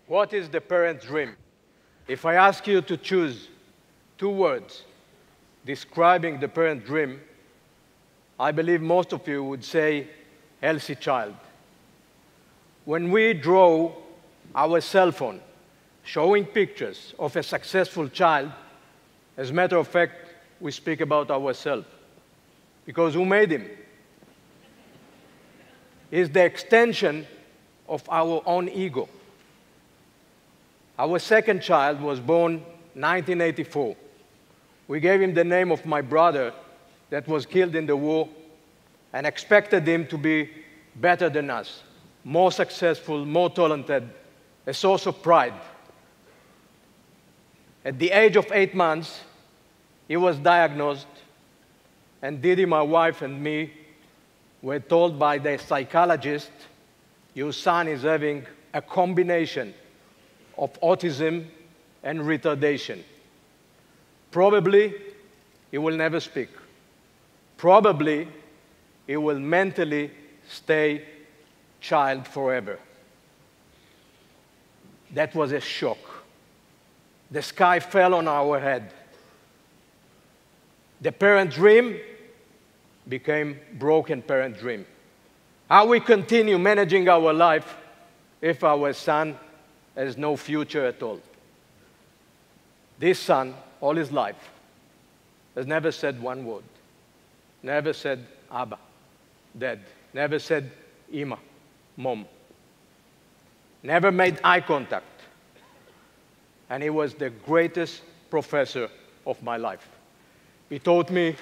What is the parent dream? If I ask you to choose two words describing the parent dream, I believe most of you would say healthy child. When we draw our cell phone showing pictures of a successful child, as a matter of fact, we speak about ourselves. Because who made him? He's the extension of our own ego. Our second child was born in 1984. We gave him the name of my brother that was killed in the war and expected him to be better than us, more successful, more talented, a source of pride. At the age of 8 months, he was diagnosed, and Didi, my wife, and me were told by the psychologist, your son is having a combination of autism and retardation. Probably, he will never speak. Probably, he will mentally stay child forever. That was a shock. The sky fell on our head. The parent dream became broken parent dream. How we continue managing our life if our son has no future at all? This son, all his life, has never said one word. Never said Abba, Dad. Never said Ima, Mom. Never made eye contact. And he was the greatest professor of my life. He taught me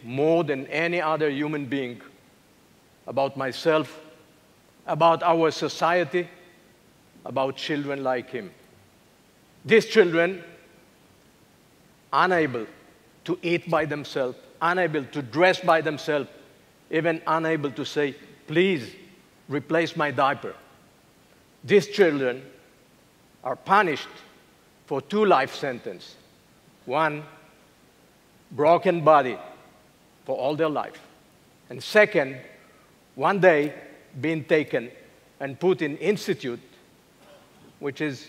more than any other human being about myself, about our society, about children like him. These children, unable to eat by themselves, unable to dress by themselves, even unable to say, please, replace my diaper. These children are punished for 2 life sentences. One, broken body for all their life. And second, one day being taken and put in institute, which is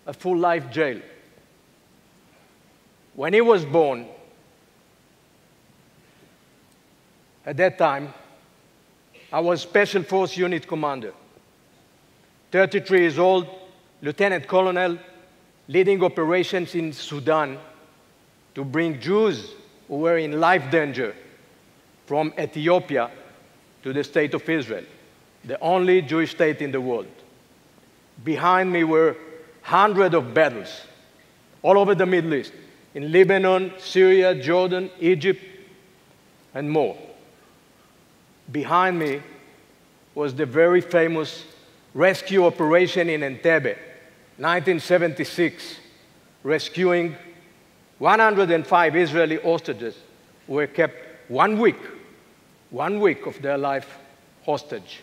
a full life jail. When he was born, at that time, I was Special Force Unit Commander. 33 years old, Lieutenant Colonel, leading operations in Sudan to bring Jews who were in life danger from Ethiopia to the state of Israel, the only Jewish state in the world. Behind me were hundreds of battles all over the Middle East, in Lebanon, Syria, Jordan, Egypt, and more. Behind me was the very famous rescue operation in Entebbe, 1976, rescuing 105 Israeli hostages who were kept 1 week of their life hostage.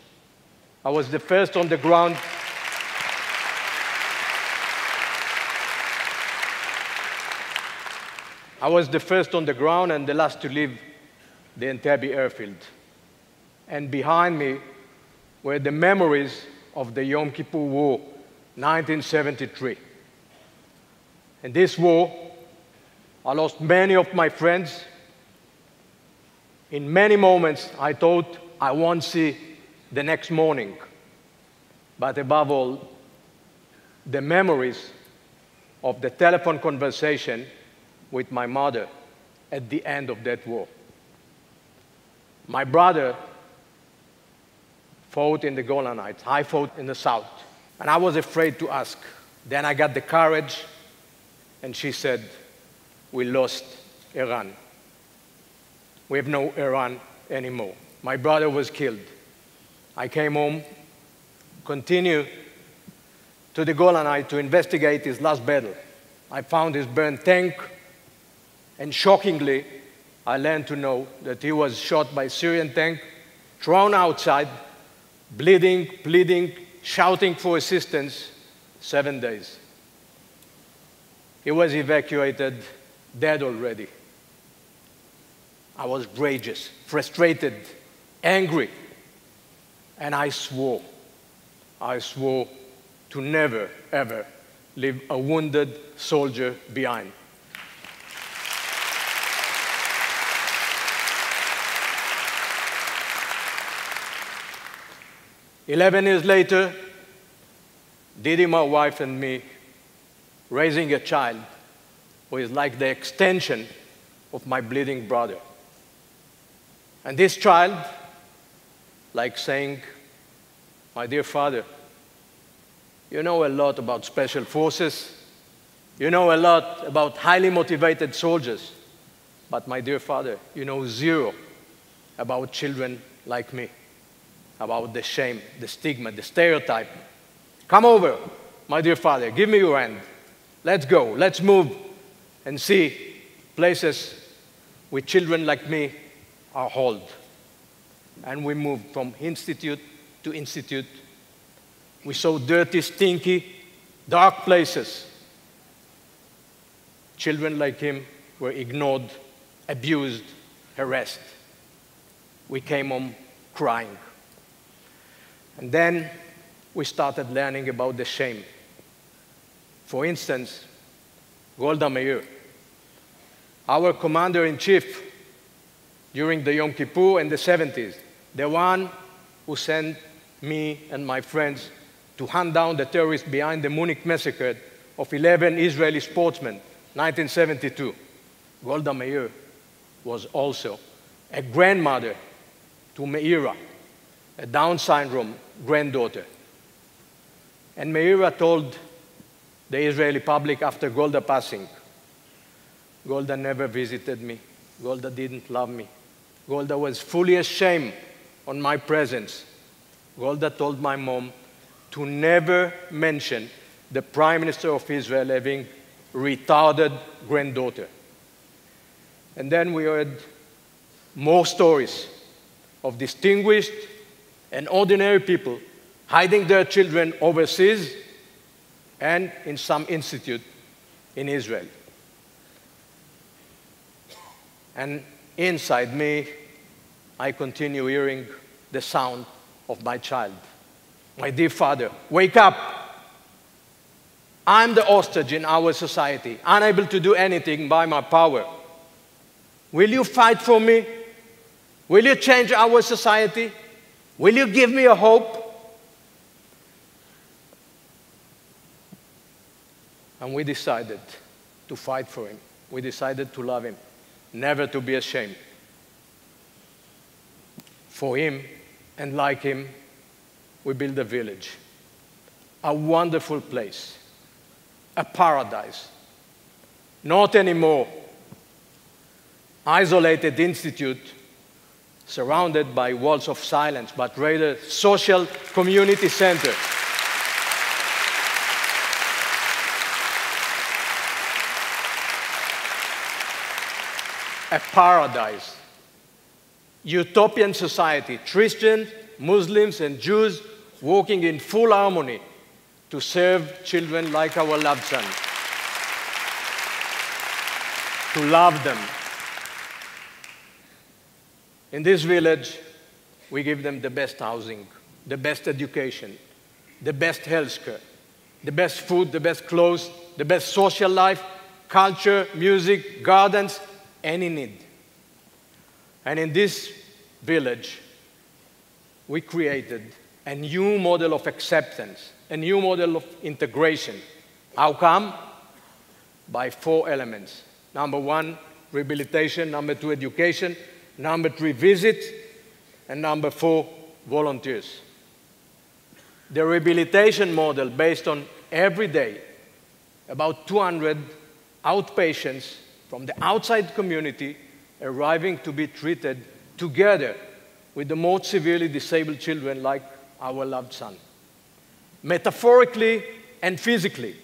I was the first on the ground. I was the first on the ground and the last to leave the Entebbe airfield. And behind me were the memories of the Yom Kippur War, 1973. In this war, I lost many of my friends. In many moments, I thought I won't see the next morning. But above all, the memories of the telephone conversation with my mother at the end of that war. My brother fought in the Golan Heights. I fought in the south. And I was afraid to ask. Then I got the courage, and she said, we lost Eran. We have no Eran anymore. My brother was killed. I came home, continued to the Golan Heights to investigate his last battle. I found his burned tank, and shockingly, I learned to know that he was shot by a Syrian tank, thrown outside, bleeding, pleading, shouting for assistance, 7 days. He was evacuated, dead already. I was raging, frustrated, angry, and I swore to never, ever leave a wounded soldier behind. "11 years later, Didi, my wife, and me raising a child who is like the extension of my bleeding brother. And this child, like saying, 'My dear father, you know a lot about special forces, you know a lot about highly motivated soldiers, but my dear father, you know zero about children like me, about the shame, the stigma, the stereotype. Come over, my dear father, give me your hand. Let's go, let's move and see places where children like me are held.' And we moved from institute to institute. We saw dirty, stinky, dark places. Children like him were ignored, abused, harassed. We came home crying. And then we started learning about the shame. For instance, Golda Meir, our commander-in-chief during the Yom Kippur in the 70s, the one who sent me and my friends to hunt down the terrorists behind the Munich massacre of 11 Israeli sportsmen, 1972. Golda Meir was also a grandmother to Meira, a Down syndrome granddaughter. And Meira told the Israeli public after Golda passing, "Golda never visited me. Golda didn't love me. Golda was fully ashamed on my presence. Golda told my mom to never mention the Prime Minister of Israel having retarded granddaughter." And then we heard more stories of distinguished and ordinary people hiding their children overseas and in some institute in Israel. And inside me, I continue hearing the sound of my child. "My dear father, wake up. I'm the hostage in our society, unable to do anything by my power. Will you fight for me? Will you change our society? Will you give me a hope?" And we decided to fight for him. We decided to love him, never to be ashamed. For him, and like him, we built a village, a wonderful place, a paradise. Not anymore isolated institute surrounded by walls of silence, but rather social community center. A paradise, utopian society, Christians, Muslims, and Jews working in full harmony to serve children like our loved son, to love them. In this village, we give them the best housing, the best education, the best health care, the best food, the best clothes, the best social life, culture, music, gardens, any need. And in this village, we created a new model of acceptance, a new model of integration. How come? By 4 elements. Number 1, rehabilitation. Number 2, education. Number 3, visit. And number 4, volunteers. The rehabilitation model based on every day, about 200 outpatients from the outside community arriving to be treated together with the most severely disabled children like our loved son. Metaphorically and physically,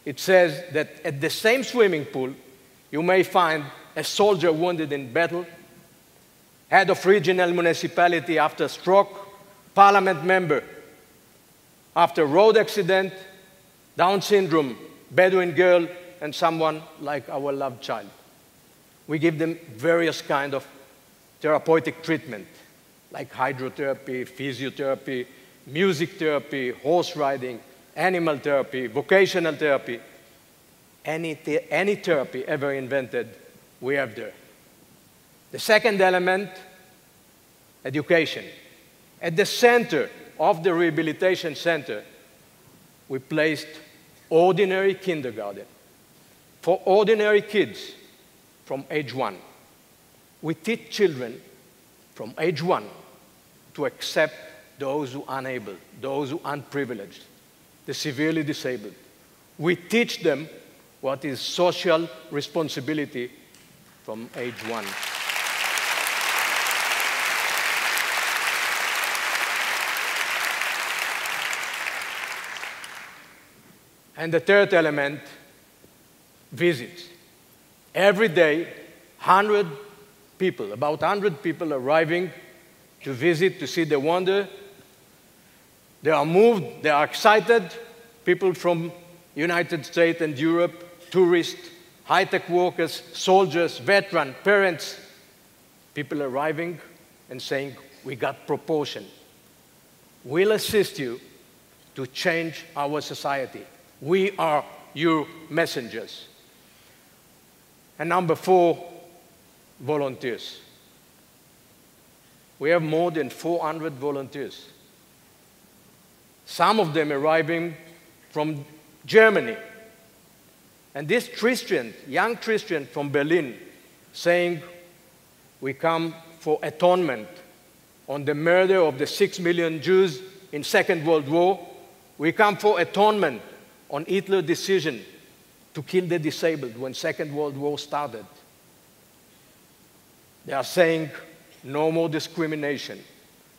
it says that at the same swimming pool, you may find a soldier wounded in battle, head of regional municipality after stroke, parliament member after road accident, Down syndrome, Bedouin girl, and someone like our loved child. We give them various kinds of therapeutic treatment, like hydrotherapy, physiotherapy, music therapy, horse riding, animal therapy, vocational therapy. Any therapy ever invented, we have there. The second element, education. At the center of the rehabilitation center, we placed ordinary kindergarten for ordinary kids from age 1. We teach children from age 1 to accept those who are unable, those who are unprivileged, the severely disabled. We teach them what is social responsibility from age 1. And the third element, visits. Every day, 100 people, about 100 people arriving to visit, to see the wonder. They are moved, they are excited. People from United States and Europe, tourists, high-tech workers, soldiers, veterans, parents. People arriving and saying, we got proportion. We'll assist you to change our society. We are your messengers. And number 4, volunteers. We have more than 400 volunteers. Some of them arriving from Germany. And this Christian, young Christian from Berlin, saying, we come for atonement on the murder of the 6 million Jews in Second World War. We come for atonement on Hitler's decision to kill the disabled when Second World War started. They are saying no more discrimination,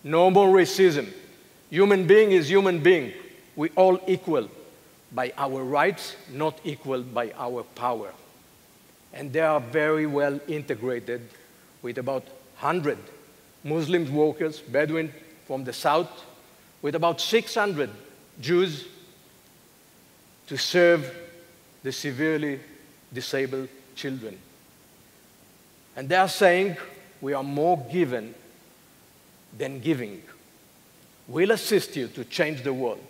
no more racism. Human being is human being. We all equal by our rights, not equal by our power. And they are very well integrated with about 100 Muslim workers, Bedouin from the south, with about 600 Jews to serve the severely disabled children. And they are saying, we are more given than giving. We'll assist you to change the world.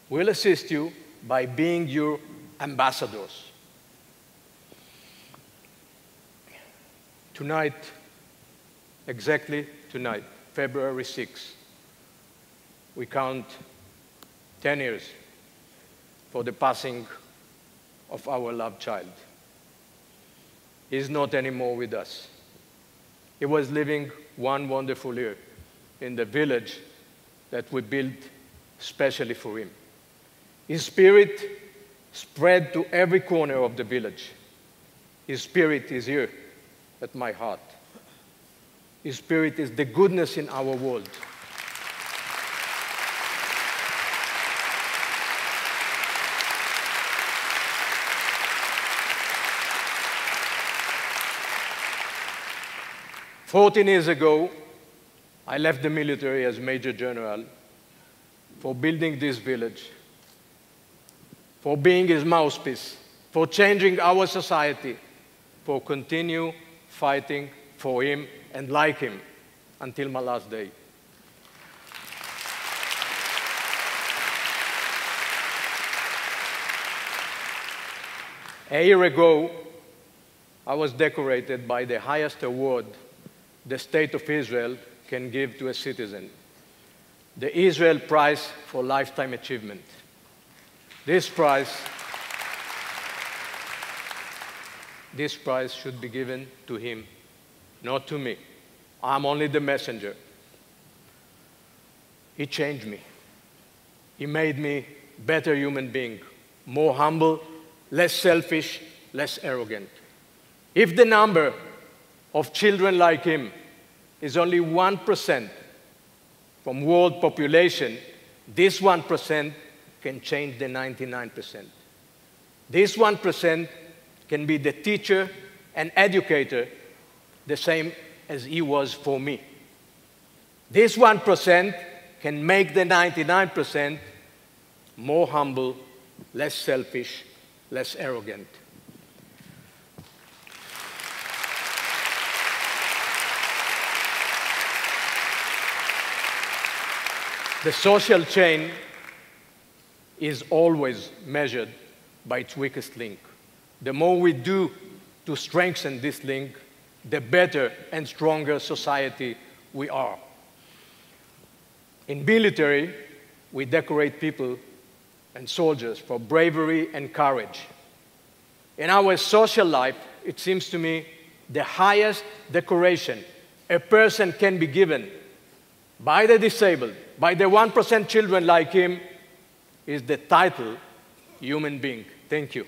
We'll assist you by being your ambassadors. Tonight, exactly tonight, February 6th, we count 10 years for the passing of our loved child. He's not anymore with us. He was living one wonderful year in the village that we built specially for him. His spirit spread to every corner of the village. His spirit is here at my heart. His spirit is the goodness in our world. "14 years ago, I left the military as Major General for building this village, for being his mouthpiece, for changing our society, for continue fighting for him and like him until my last day. A year ago, I was decorated by the highest award the State of Israel can give to a citizen, the Israel Prize for Lifetime Achievement. This prize should be given to him, not to me. I'm only the messenger. He changed me. He made me a better human being, more humble, less selfish, less arrogant. If the number of children like him is only 1% from world population, this 1% can change the 99%. This 1% can be the teacher and educator, the same as he was for me. This 1% can make the 99% more humble, less selfish, less arrogant. The social chain is always measured by its weakest link. The more we do to strengthen this link, the better and stronger society we are. In military, we decorate people and soldiers for bravery and courage. In our social life, it seems to me the highest decoration a person can be given by the disabled, by the 1% children like him, is the title human being. Thank you.